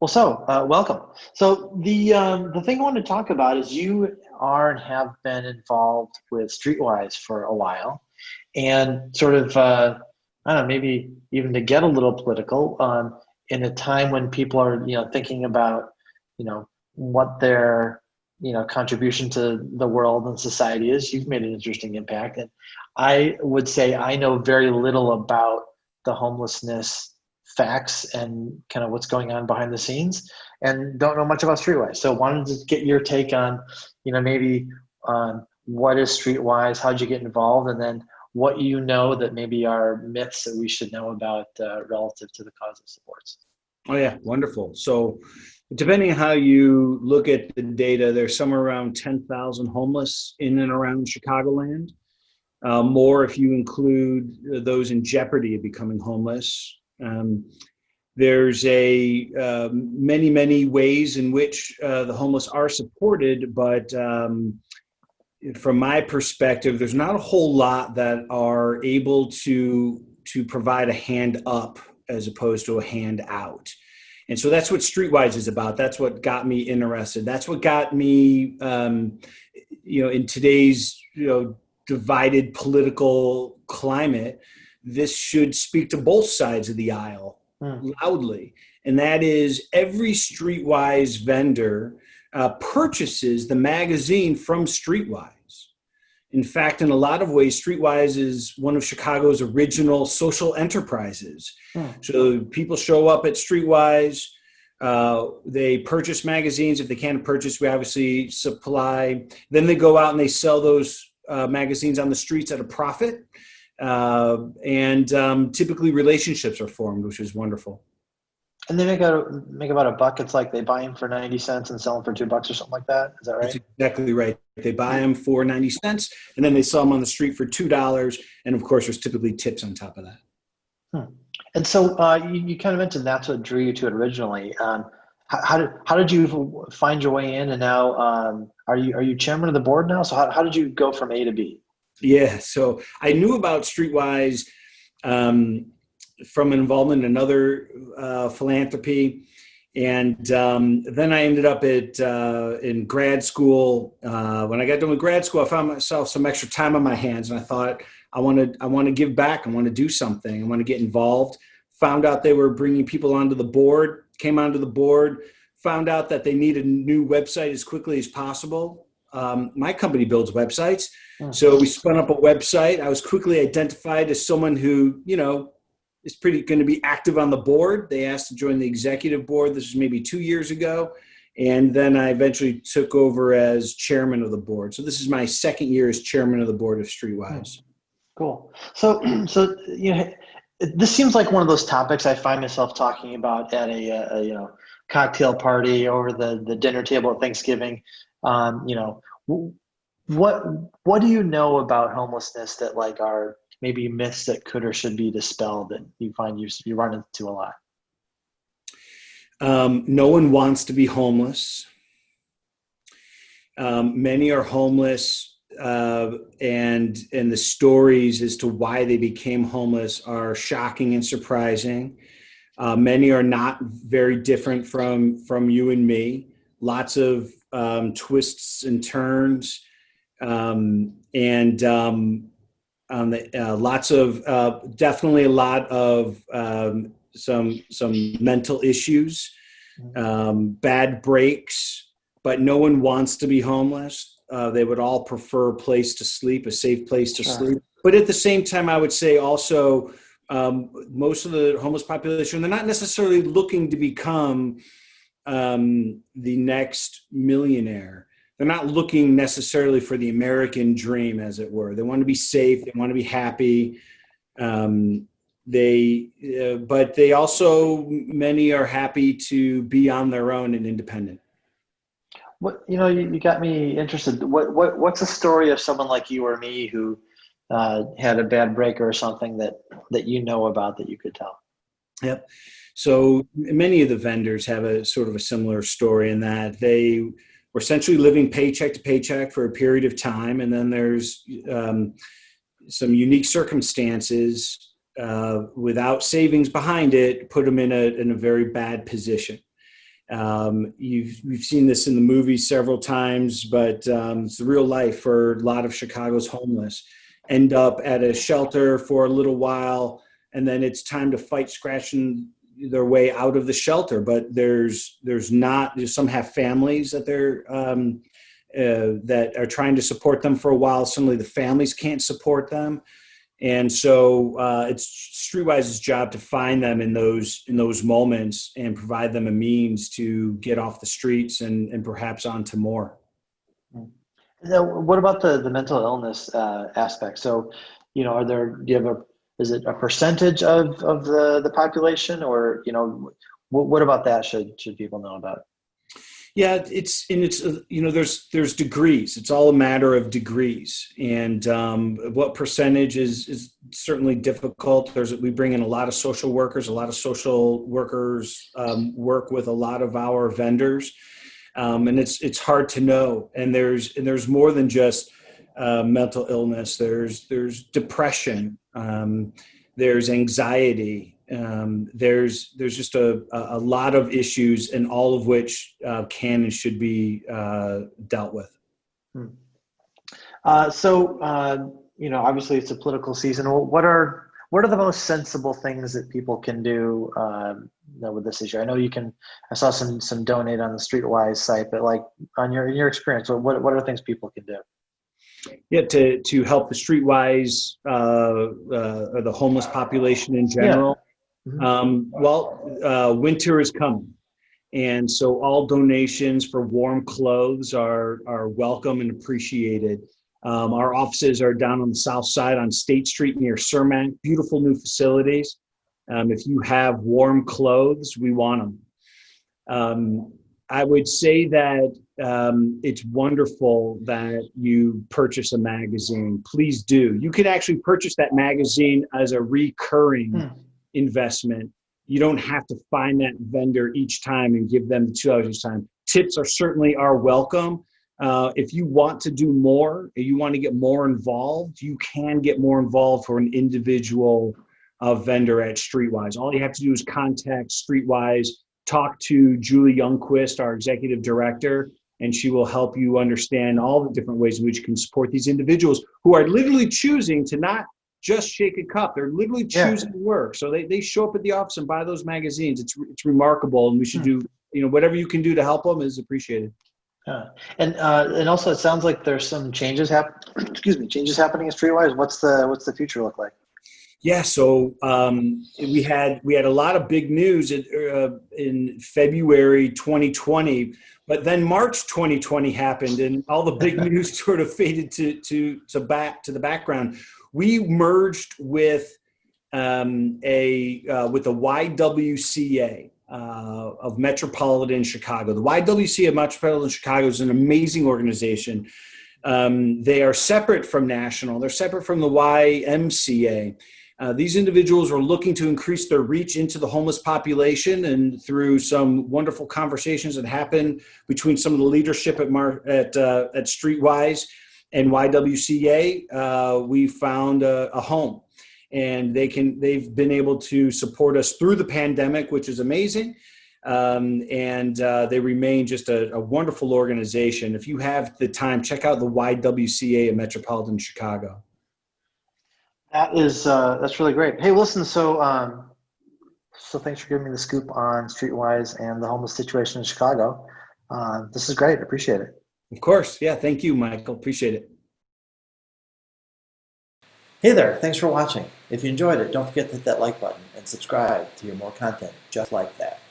Welcome. So the thing I want to talk about is you are and have been involved with Streetwise for a while, and sort of I don't know, maybe even to get a little political, in a time when people are thinking about what their contribution to the world and society is. You've made an interesting impact, and I would say I know very little about the homelessness facts and kind of what's going on behind the scenes, and don't know much about Streetwise. So wanted to get your take on, maybe what is Streetwise, how'd you get involved, and then what that maybe are myths that we should know about relative to the cause of supports. Oh yeah, wonderful. So depending on how you look at the data, there's somewhere around 10,000 homeless in and around Chicagoland. More if you include those in jeopardy of becoming homeless. There's many ways in which the homeless are supported, but from my perspective, there's not a whole lot that are able to provide a hand up as opposed to a hand out. And so that's what Streetwise is about. That's what got me interested. That's what got me, in today's, divided political climate, this should speak to both sides of the aisle loudly. And that is every Streetwise vendor purchases the magazine from Streetwise. In fact, in a lot of ways, Streetwise is one of Chicago's original social enterprises. So people show up at Streetwise, they purchase magazines. If they can't purchase, we obviously supply. Then they go out and they sell those magazines on the streets at a profit. And typically relationships are formed, which is wonderful. And they make about a buck. It's like they buy them for 90 cents and sell them for $2 or something like that. Is that right? That's exactly right. They buy them for 90 cents and then they sell them on the street for $2. And of course, there's typically tips on top of that. And so you kind of mentioned that's what drew you to it originally. How did you find your way in? And now are you chairman of the board now? So how did you go from A to B? Yeah. So I knew about Streetwise from involvement in another philanthropy. And then I ended up in grad school. When I got done with grad school, I found myself some extra time on my hands, and I thought, I want to give back. I want to do something. I want to get involved. Found out they were bringing people onto the board, came onto the board, found out that they needed a new website as quickly as possible. My company builds websites. So we spun up a website. I was quickly identified as someone who, is pretty going to be active on the board. They asked to join the executive board. This was maybe 2 years ago. And then I eventually took over as chairman of the board. So this is my second year as chairman of the board of Streetwise. Cool. So this seems like one of those topics I find myself talking about at a cocktail party over the dinner table at Thanksgiving. What do you know about homelessness that are maybe myths that could or should be dispelled that you find you run into a lot? No one wants to be homeless. Many are homeless, and the stories as to why they became homeless are shocking and surprising. Many are not very different from you and me. Lots of twists and turns, definitely a lot of some mental issues, bad breaks, but no one wants to be homeless. They would all prefer a place to sleep, a safe place to sleep. But at the same time, I would say also most of the homeless population, they're not necessarily looking to become the next millionaire. They're not looking necessarily for the American dream, as it were. They want to be safe. They want to be happy. But they also, many are happy to be on their own and independent. What you got me interested. What's a story of someone like you or me who had a bad break or something that you know about that you could tell? Yep. So many of the vendors have a sort of a similar story in that they were essentially living paycheck to paycheck for a period of time. And then there's some unique circumstances without savings behind it, put them in a very bad position. We've seen this in the movie several times, but it's the real life for a lot of Chicago's homeless. End up at a shelter for a little while, and then it's time to fight scratching their way out of the shelter. But there's some have families that that are trying to support them for a while. Suddenly the families can't support them. And so it's Streetwise's job to find them in those moments and provide them a means to get off the streets and perhaps onto more. Now, what about the mental illness aspect? So, is it a percentage of the population, or what about that? Should people know about? Yeah, there's degrees. It's all a matter of degrees, and what percentage is certainly difficult. We bring in a lot of social workers. A lot of social workers work with a lot of our vendors, and it's hard to know. And there's more than just mental illness. There's depression. There's anxiety. There's just a lot of issues, and all of which can and should be dealt with. Obviously it's a political season. What are the most sensible things that people can do with this issue? I know I saw some donate on the Streetwise site, but like in your experience, what are things people can do? Yeah, to help the Streetwise or the homeless population in general. Yeah. Mm-hmm. Winter is coming, and so all donations for warm clothes are welcome and appreciated. Our offices are down on the south side on State Street near Cermak. Beautiful new facilities. If you have warm clothes, we want them. I would say that it's wonderful that you purchase a magazine. Please do. You can actually purchase that magazine as a recurring investment. You don't have to find that vendor each time and give them the $2 each time. Tips are welcome. If you want to do more, if you want to get more involved, you can get more involved for an individual vendor at Streetwise. All you have to do is contact Streetwise, talk to Julie Youngquist, our executive director, and she will help you understand all the different ways in which you can support these individuals who are literally choosing to not just shake a cup. They're literally choosing to work. So they show up at the office and buy those magazines. It's remarkable, and we should do whatever you can do to help them is appreciated. And also it sounds like there's some changes happening at Streetwise. What's the future look like? Yeah, so we had a lot of big news in February 2020, but then March 2020 happened, and all the big news sort of faded to the background. We merged with the YWCA of Metropolitan Chicago. The YWCA of Metropolitan Chicago is an amazing organization. They are separate from national. They're separate from the YMCA. These individuals are looking to increase their reach into the homeless population, and through some wonderful conversations that happened between some of the leadership at Streetwise and YWCA, we found a home, and they've been able to support us through the pandemic, which is amazing. And they remain just a wonderful organization. If you have the time, check out the YWCA in Metropolitan Chicago. That's really great. Hey, listen, so thanks for giving me the scoop on Streetwise and the homeless situation in Chicago. This is great. I appreciate it. Of course. Yeah. Thank you, Michael. Appreciate it. Hey there. Thanks for watching. If you enjoyed it, don't forget to hit that like button and subscribe to hear more content just like that.